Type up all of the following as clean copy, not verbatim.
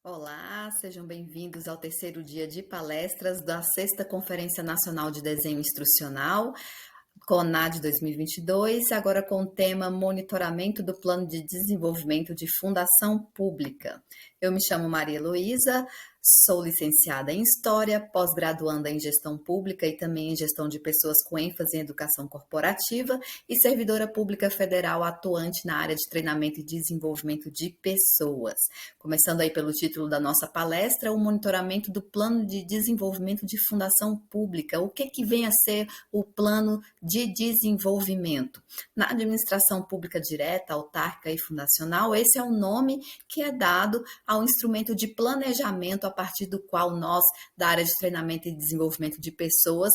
Olá, sejam bem-vindos ao terceiro dia de palestras da Sexta Conferência Nacional de Desenho Instrucional, CONAD 2022, agora com o tema Monitoramento do Plano de Desenvolvimento de Fundação Pública. Eu me chamo Maria Heloísa, sou licenciada em História, pós-graduanda em Gestão Pública e também em Gestão de Pessoas com ênfase em Educação Corporativa e servidora pública federal atuante na área de treinamento e desenvolvimento de pessoas. Começando aí pelo título da nossa palestra, o monitoramento do Plano de Desenvolvimento de Fundação Pública. O que vem a ser o Plano de Desenvolvimento? Na administração pública direta, autárquica e fundacional, esse é o nome que é dado ao instrumento de planejamento a partir do qual nós, da área de treinamento e desenvolvimento de pessoas,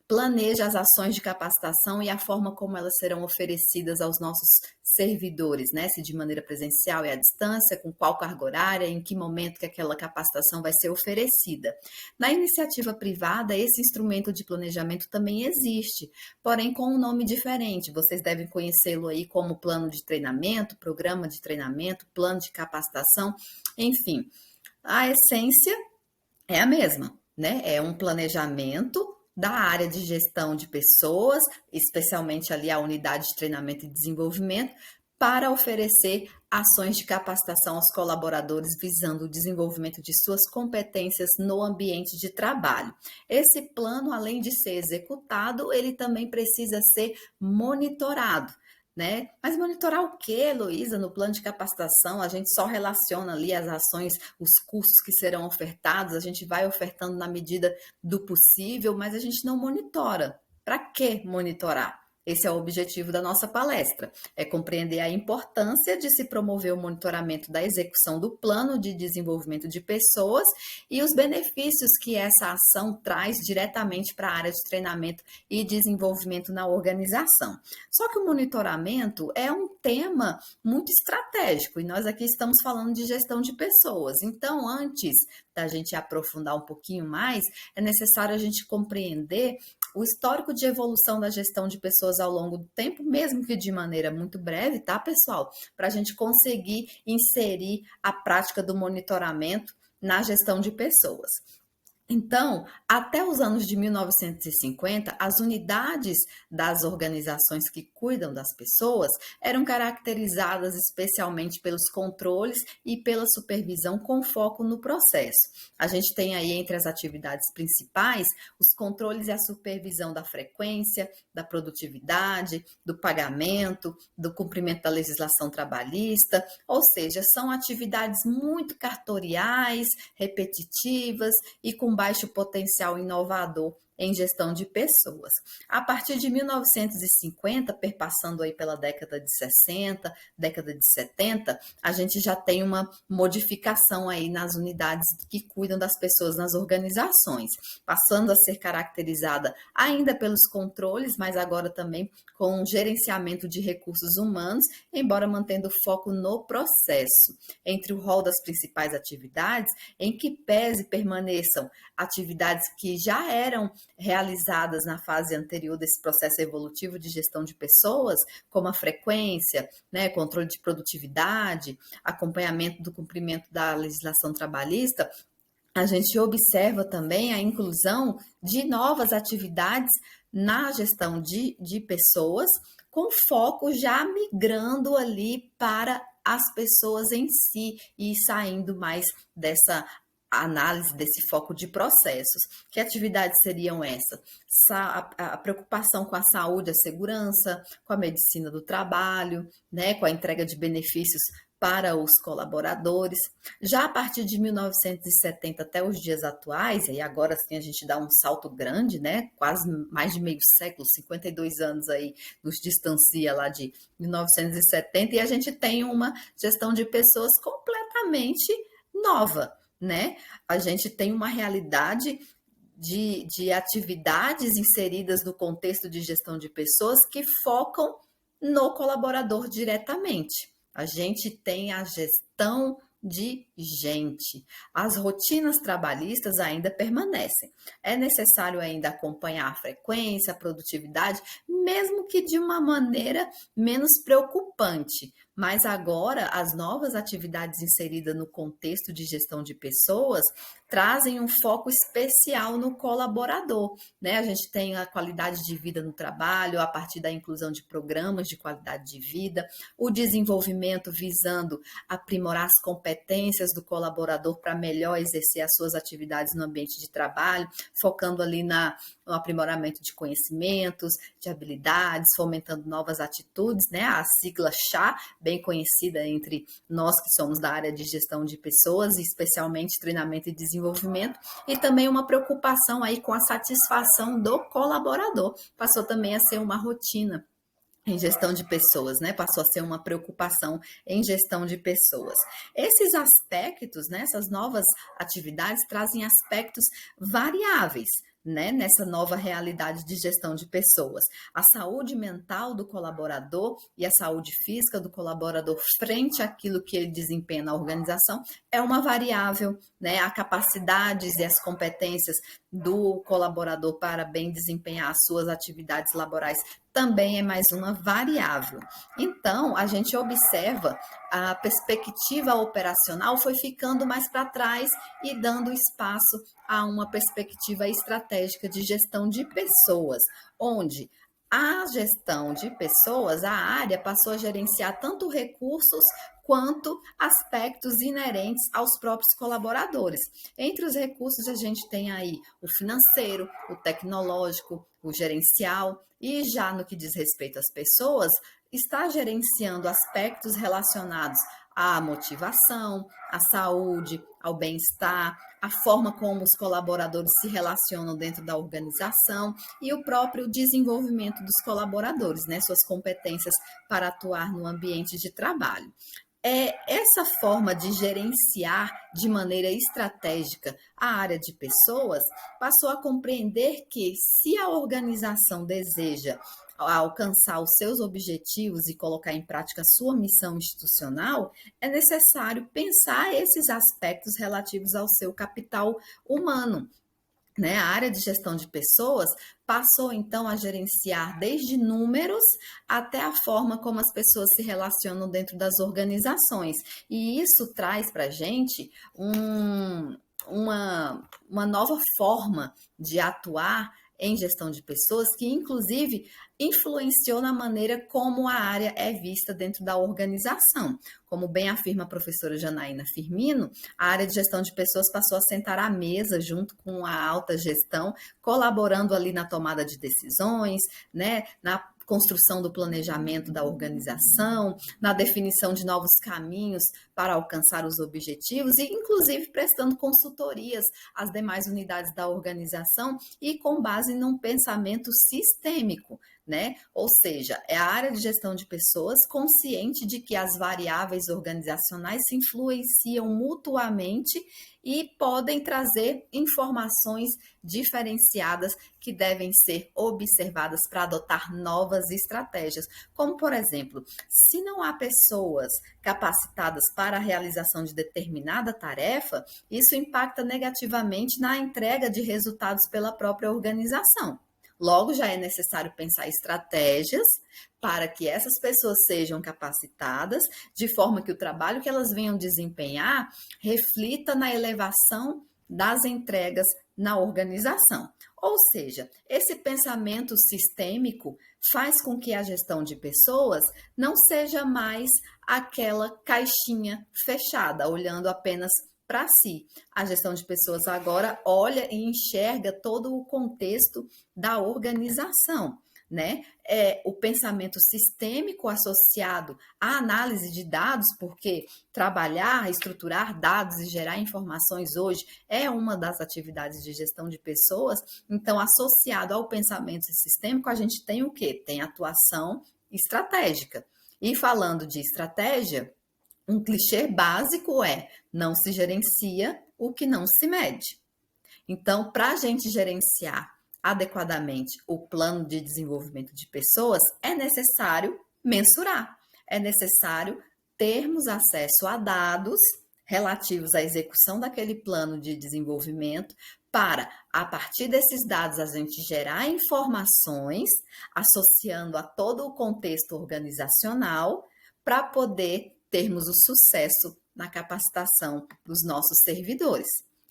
planeja as ações de capacitação e a forma como elas serão oferecidas aos nossos servidores, né? Se de maneira presencial e à distância, com qual carga horária, em que momento que aquela capacitação vai ser oferecida. Na iniciativa privada, esse instrumento de planejamento também existe, porém com um nome diferente. Vocês devem conhecê-lo aí como plano de treinamento, programa de treinamento, plano de capacitação, enfim. A essência é a mesma, né? É um planejamento da área de gestão de pessoas, especialmente ali a unidade de treinamento e desenvolvimento, para oferecer ações de capacitação aos colaboradores visando o desenvolvimento de suas competências no ambiente de trabalho. Esse plano, além de ser executado, ele também precisa ser monitorado, né? Mas monitorar o que, Heloísa? No plano de capacitação, a gente só relaciona ali as ações, os cursos que serão ofertados, a gente vai ofertando na medida do possível, mas a gente não monitora. Para que monitorar? Esse é o objetivo da nossa palestra, é compreender a importância de se promover o monitoramento da execução do plano de desenvolvimento de pessoas e os benefícios que essa ação traz diretamente para a área de treinamento e desenvolvimento na organização. Só que o monitoramento é um tema muito estratégico e nós aqui estamos falando de gestão de pessoas. Então, antes da gente aprofundar um pouquinho mais, é necessário a gente compreender o histórico de evolução da gestão de pessoas ao longo do tempo, mesmo que de maneira muito breve, tá, pessoal? Para a gente conseguir inserir a prática do monitoramento na gestão de pessoas. Então, até os anos de 1950, as unidades das organizações que cuidam das pessoas eram caracterizadas especialmente pelos controles e pela supervisão com foco no processo. A gente tem aí entre as atividades principais os controles e a supervisão da frequência, da produtividade, do pagamento, do cumprimento da legislação trabalhista, ou seja, são atividades muito cartoriais, repetitivas e com baixo potencial inovador em gestão de pessoas. A partir de 1950, perpassando aí pela década de 60, década de 70, a gente já tem uma modificação aí nas unidades que cuidam das pessoas nas organizações, passando a ser caracterizada ainda pelos controles, mas agora também com um gerenciamento de recursos humanos, embora mantendo foco no processo. Entre o rol das principais atividades, em que pese permaneçam atividades que já eram realizadas na fase anterior desse processo evolutivo de gestão de pessoas, como a frequência, né, controle de produtividade, acompanhamento do cumprimento da legislação trabalhista, a gente observa também a inclusão de novas atividades na gestão de pessoas, com foco já migrando ali para as pessoas em si e saindo mais dessa análise desse foco de processos. Que atividades seriam essas? A preocupação com a saúde, a segurança, com a medicina do trabalho, né, com a entrega de benefícios para os colaboradores. Já a partir de 1970 até os dias atuais, e agora sim a gente dá um salto grande, né? Quase mais de meio século, 52 anos aí nos distancia lá de 1970, e a gente tem uma gestão de pessoas completamente nova, né? A gente tem uma realidade de atividades inseridas no contexto de gestão de pessoas que focam no colaborador diretamente. A gente tem a gestão de gente. As rotinas trabalhistas ainda permanecem. É necessário ainda acompanhar a frequência, a produtividade, mesmo que de uma maneira menos preocupante, Mas agora, as novas atividades inseridas no contexto de gestão de pessoas trazem um foco especial no colaborador, né? A gente tem a qualidade de vida no trabalho, a partir da inclusão de programas de qualidade de vida, o desenvolvimento visando aprimorar as competências do colaborador para melhor exercer as suas atividades no ambiente de trabalho, focando ali no aprimoramento de conhecimentos, de habilidades, fomentando novas atitudes, né? A sigla CHA, bem conhecida entre nós que somos da área de gestão de pessoas, especialmente treinamento e desenvolvimento, e também uma preocupação aí com a satisfação do colaborador. Passou também a ser uma rotina em gestão de pessoas, né? Passou a ser uma preocupação em gestão de pessoas. Esses aspectos, né? Essas novas atividades trazem aspectos variáveis, né, nessa nova realidade de gestão de pessoas. A saúde mental do colaborador e a saúde física do colaborador frente àquilo que ele desempenha na organização é uma variável, né? A capacidades e as competências do colaborador para bem desempenhar as suas atividades laborais também é mais uma variável. Então, a gente observa a perspectiva operacional foi ficando mais para trás e dando espaço a uma perspectiva estratégica de gestão de pessoas, onde a gestão de pessoas, a área passou a gerenciar tanto recursos quanto aspectos inerentes aos próprios colaboradores. Entre os recursos, a gente tem aí o financeiro, o tecnológico, o gerencial, e já no que diz respeito às pessoas, está gerenciando aspectos relacionados à motivação, à saúde, ao bem-estar, a forma como os colaboradores se relacionam dentro da organização e o próprio desenvolvimento dos colaboradores, né, suas competências para atuar no ambiente de trabalho. Essa forma de gerenciar de maneira estratégica a área de pessoas passou a compreender que, se a organização deseja alcançar os seus objetivos e colocar em prática sua missão institucional, é necessário pensar esses aspectos relativos ao seu capital humano, né? A área de gestão de pessoas passou então a gerenciar desde números até a forma como as pessoas se relacionam dentro das organizações. E isso traz para a gente uma nova forma de atuar em gestão de pessoas, que inclusive influenciou na maneira como a área é vista dentro da organização. Como bem afirma a professora Janaína Firmino, a área de gestão de pessoas passou a sentar à mesa junto com a alta gestão, colaborando ali na tomada de decisões, né, na construção do planejamento da organização, na definição de novos caminhos para alcançar os objetivos e, inclusive, prestando consultorias às demais unidades da organização e com base num pensamento sistêmico, né? Ou seja, é a área de gestão de pessoas consciente de que as variáveis organizacionais se influenciam mutuamente e podem trazer informações diferenciadas que devem ser observadas para adotar novas estratégias. Como, por exemplo, se não há pessoas capacitadas para a realização de determinada tarefa, isso impacta negativamente na entrega de resultados pela própria organização. Logo, já é necessário pensar estratégias para que essas pessoas sejam capacitadas, de forma que o trabalho que elas venham desempenhar reflita na elevação das entregas na organização. Ou seja, esse pensamento sistêmico faz com que a gestão de pessoas não seja mais aquela caixinha fechada, olhando apenas para si. A gestão de pessoas agora olha e enxerga todo o contexto da organização, né? O pensamento sistêmico associado à análise de dados, porque trabalhar, estruturar dados e gerar informações hoje é uma das atividades de gestão de pessoas. Então, associado ao pensamento sistêmico, a gente tem o quê? Tem atuação estratégica. E falando de estratégia, um clichê básico é: não se gerencia o que não se mede. Então, para a gente gerenciar adequadamente o plano de desenvolvimento de pessoas, é necessário mensurar, é necessário termos acesso a dados relativos à execução daquele plano de desenvolvimento, para, a partir desses dados, a gente gerar informações associando a todo o contexto organizacional, para poder termos o sucesso na capacitação dos nossos servidores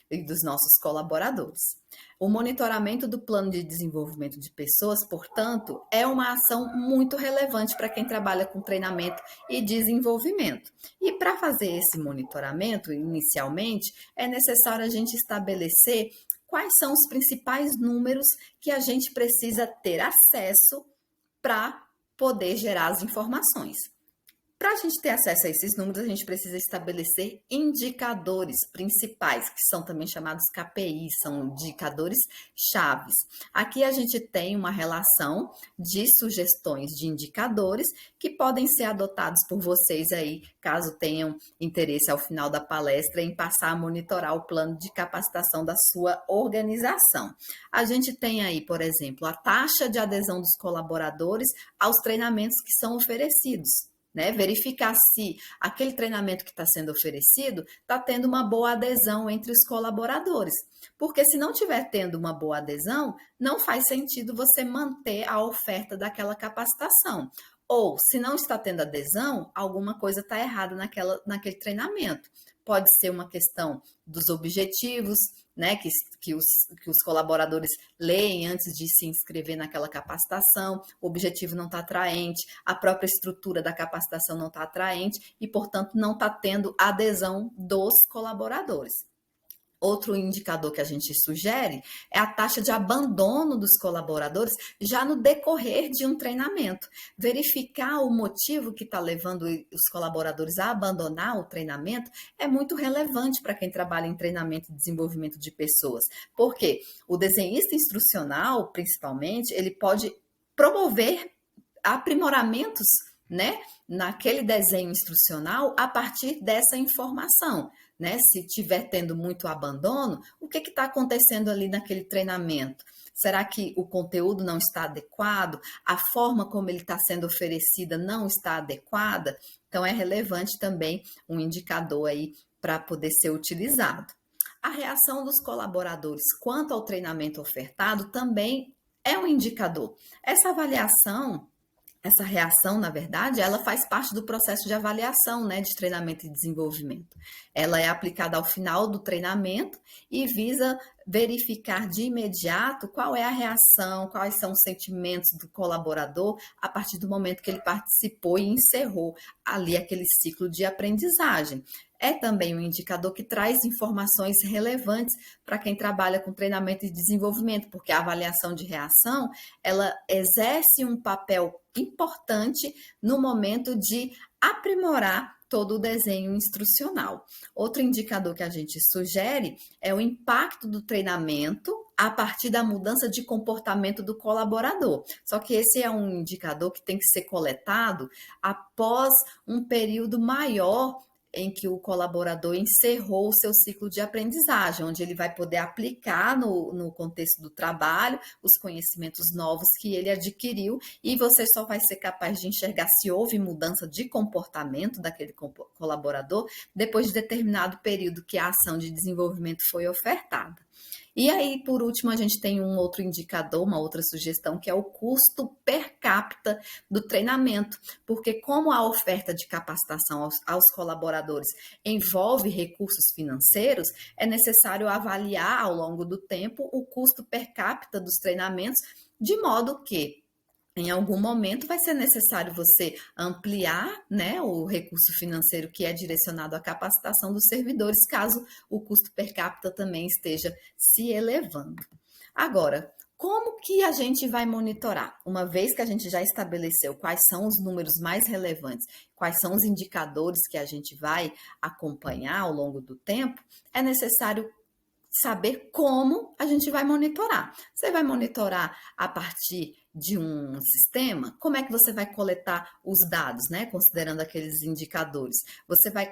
e dos nossos colaboradores. O monitoramento do plano de desenvolvimento de pessoas, portanto, é uma ação muito relevante para quem trabalha com treinamento e desenvolvimento. E para fazer esse monitoramento, inicialmente, é necessário a gente estabelecer quais são os principais números que a gente precisa ter acesso para poder gerar as informações. Para a gente ter acesso a esses números, a gente precisa estabelecer indicadores principais, que são também chamados KPIs, são indicadores chaves. Aqui a gente tem uma relação de sugestões de indicadores que podem ser adotados por vocês aí, caso tenham interesse ao final da palestra em passar a monitorar o plano de capacitação da sua organização. A gente tem aí, por exemplo, a taxa de adesão dos colaboradores aos treinamentos que são oferecidos. Verificar se aquele treinamento que está sendo oferecido está tendo uma boa adesão entre os colaboradores. Porque se não estiver tendo uma boa adesão, não faz sentido você manter a oferta daquela capacitação. Ou, se não está tendo adesão, alguma coisa está errada naquele treinamento. Pode ser uma questão dos objetivos, que os colaboradores leem antes de se inscrever naquela capacitação, o objetivo não está atraente, a própria estrutura da capacitação não está atraente e, portanto, não está tendo adesão dos colaboradores. Outro indicador que a gente sugere é a taxa de abandono dos colaboradores já no decorrer de um treinamento. Verificar o motivo que está levando os colaboradores a abandonar o treinamento é muito relevante para quem trabalha em treinamento e desenvolvimento de pessoas. Porque o desenhista instrucional, principalmente, ele pode promover aprimoramentos, naquele desenho instrucional a partir dessa informação. Se estiver tendo muito abandono, o que está acontecendo ali naquele treinamento? Será que o conteúdo não está adequado? A forma como ele está sendo oferecida não está adequada? Então, é relevante também um indicador aí para poder ser utilizado. A reação dos colaboradores quanto ao treinamento ofertado também é um indicador. Essa reação, na verdade, ela faz parte do processo de avaliação, de treinamento e desenvolvimento. Ela é aplicada ao final do treinamento e visa verificar de imediato qual é a reação, quais são os sentimentos do colaborador a partir do momento que ele participou e encerrou ali aquele ciclo de aprendizagem. É também um indicador que traz informações relevantes para quem trabalha com treinamento e desenvolvimento, porque a avaliação de reação, ela exerce um papel importante no momento de aprimorar todo o desenho instrucional. Outro indicador que a gente sugere é o impacto do treinamento a partir da mudança de comportamento do colaborador. Só que esse é um indicador que tem que ser coletado após um período maior em que o colaborador encerrou o seu ciclo de aprendizagem, onde ele vai poder aplicar no contexto do trabalho os conhecimentos novos que ele adquiriu e você só vai ser capaz de enxergar se houve mudança de comportamento daquele colaborador depois de determinado período que a ação de desenvolvimento foi ofertada. E aí, por último, a gente tem um outro indicador, uma outra sugestão, que é o custo per capita do treinamento, porque como a oferta de capacitação aos colaboradores envolve recursos financeiros, é necessário avaliar ao longo do tempo o custo per capita dos treinamentos, de modo que em algum momento vai ser necessário você ampliar, o recurso financeiro que é direcionado à capacitação dos servidores, caso o custo per capita também esteja se elevando. Agora, como que a gente vai monitorar? Uma vez que a gente já estabeleceu quais são os números mais relevantes, quais são os indicadores que a gente vai acompanhar ao longo do tempo, é necessário saber como a gente vai monitorar. Você vai monitorar a partir de um sistema? Como é que você vai coletar os dados, considerando aqueles indicadores? Você vai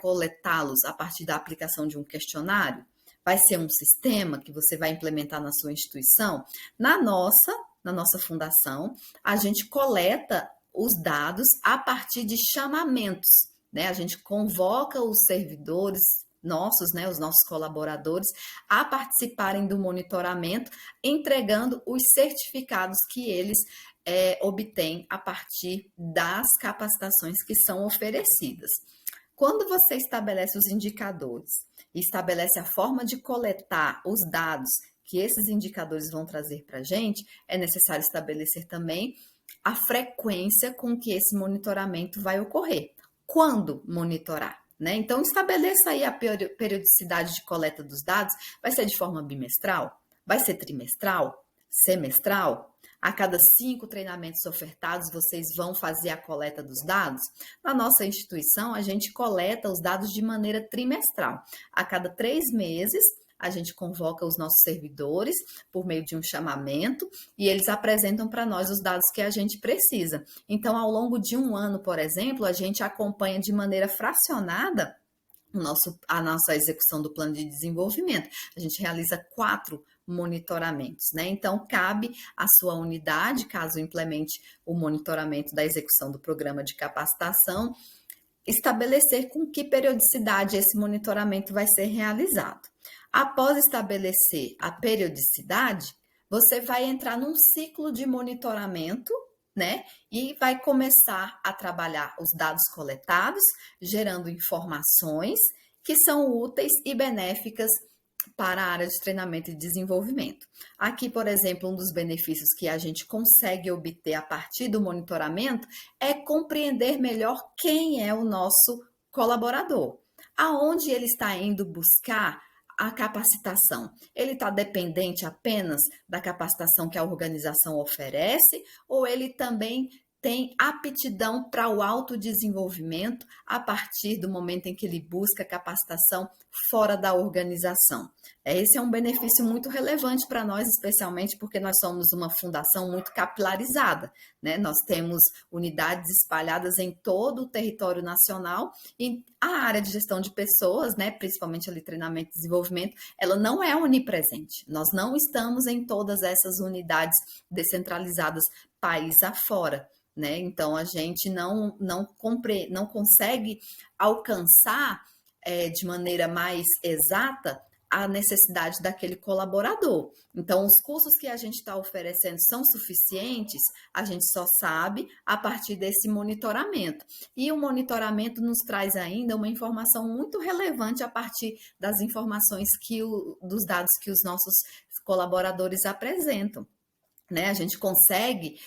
coletá-los a partir da aplicação de um questionário? Vai ser um sistema que você vai implementar na sua instituição? Na nossa fundação, a gente coleta os dados a partir de chamamentos, A gente convoca os servidores os nossos colaboradores, a participarem do monitoramento, entregando os certificados que eles obtém a partir das capacitações que são oferecidas. Quando você estabelece os indicadores e estabelece a forma de coletar os dados que esses indicadores vão trazer para a gente, é necessário estabelecer também a frequência com que esse monitoramento vai ocorrer. Quando monitorar? Né? Então, estabeleça aí a periodicidade de coleta dos dados. Vai ser de forma bimestral? Vai ser trimestral? Semestral? A cada 5 treinamentos ofertados, vocês vão fazer a coleta dos dados? Na nossa instituição, a gente coleta os dados de maneira trimestral. A cada 3 meses, a gente convoca os nossos servidores por meio de um chamamento e eles apresentam para nós os dados que a gente precisa. Então, ao longo de um ano, por exemplo, a gente acompanha de maneira fracionada a nossa execução do plano de desenvolvimento. A gente realiza 4 monitoramentos, né? Então, cabe à sua unidade, caso implemente o monitoramento da execução do programa de capacitação, estabelecer com que periodicidade esse monitoramento vai ser realizado. Após estabelecer a periodicidade, você vai entrar num ciclo de monitoramento, né? E vai começar a trabalhar os dados coletados, gerando informações que são úteis e benéficas para a área de treinamento e desenvolvimento. Aqui, por exemplo, um dos benefícios que a gente consegue obter a partir do monitoramento é compreender melhor quem é o nosso colaborador, aonde ele está indo buscar a capacitação. Ele está dependente apenas da capacitação que a organização oferece ou ele também tem aptidão para o autodesenvolvimento a partir do momento em que ele busca capacitação fora da organização. Esse é um benefício muito relevante para nós, especialmente porque nós somos uma fundação muito capilarizada, né? Nós temos unidades espalhadas em todo o território nacional e a área de gestão de pessoas, né, principalmente ali treinamento e desenvolvimento, ela não é onipresente. Nós não estamos em todas essas unidades descentralizadas país afora. Né? Então, a gente não consegue alcançar de maneira mais exata a necessidade daquele colaborador. Então, os cursos que a gente está oferecendo são suficientes, a gente só sabe a partir desse monitoramento. E o monitoramento nos traz ainda uma informação muito relevante a partir das informações dos dados que os nossos colaboradores apresentam. Né? A gente consegue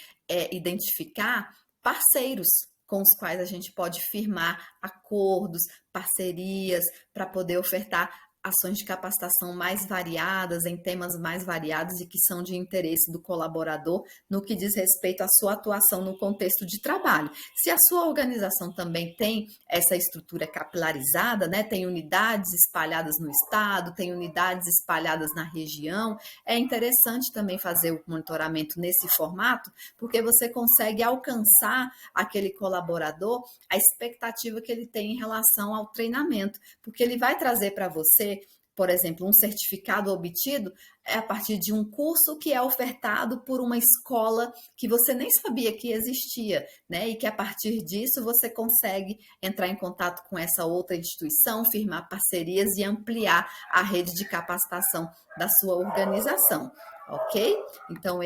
identificar parceiros com os quais a gente pode firmar acordos, parcerias, para poder ofertar ações de capacitação mais variadas, em temas mais variados e que são de interesse do colaborador no que diz respeito à sua atuação no contexto de trabalho. Se a sua organização também tem essa estrutura capilarizada, né, tem unidades espalhadas no estado, tem unidades espalhadas na região, é interessante também fazer o monitoramento nesse formato, porque você consegue alcançar aquele colaborador, a expectativa que ele tem em relação ao treinamento, porque ele vai trazer para você, por exemplo, um certificado obtido a partir de um curso que é ofertado por uma escola que você nem sabia que existia, né? E que a partir disso você consegue entrar em contato com essa outra instituição, firmar parcerias e ampliar a rede de capacitação da sua organização, ok? Então,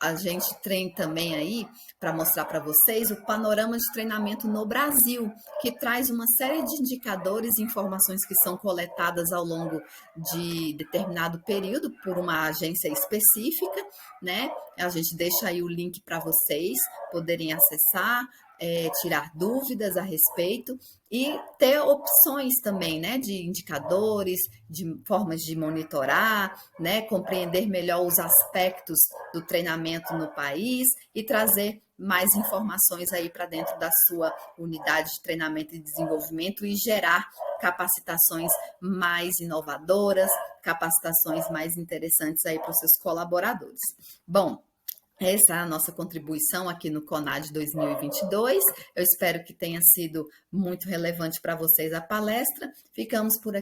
a gente treina também aí para mostrar para vocês o panorama de treinamento no Brasil, que traz uma série de indicadores e informações que são coletadas ao longo de determinado período por uma agência específica, né? A gente deixa aí o link para vocês poderem acessar, tirar dúvidas a respeito e ter opções também, né, de indicadores, de formas de monitorar, né, compreender melhor os aspectos do treinamento no país e trazer mais informações aí para dentro da sua unidade de treinamento e desenvolvimento e gerar capacitações mais inovadoras, capacitações mais interessantes aí para os seus colaboradores. Bom, essa é a nossa contribuição aqui no CONAD 2022. Eu espero que tenha sido muito relevante para vocês a palestra. Ficamos por aqui.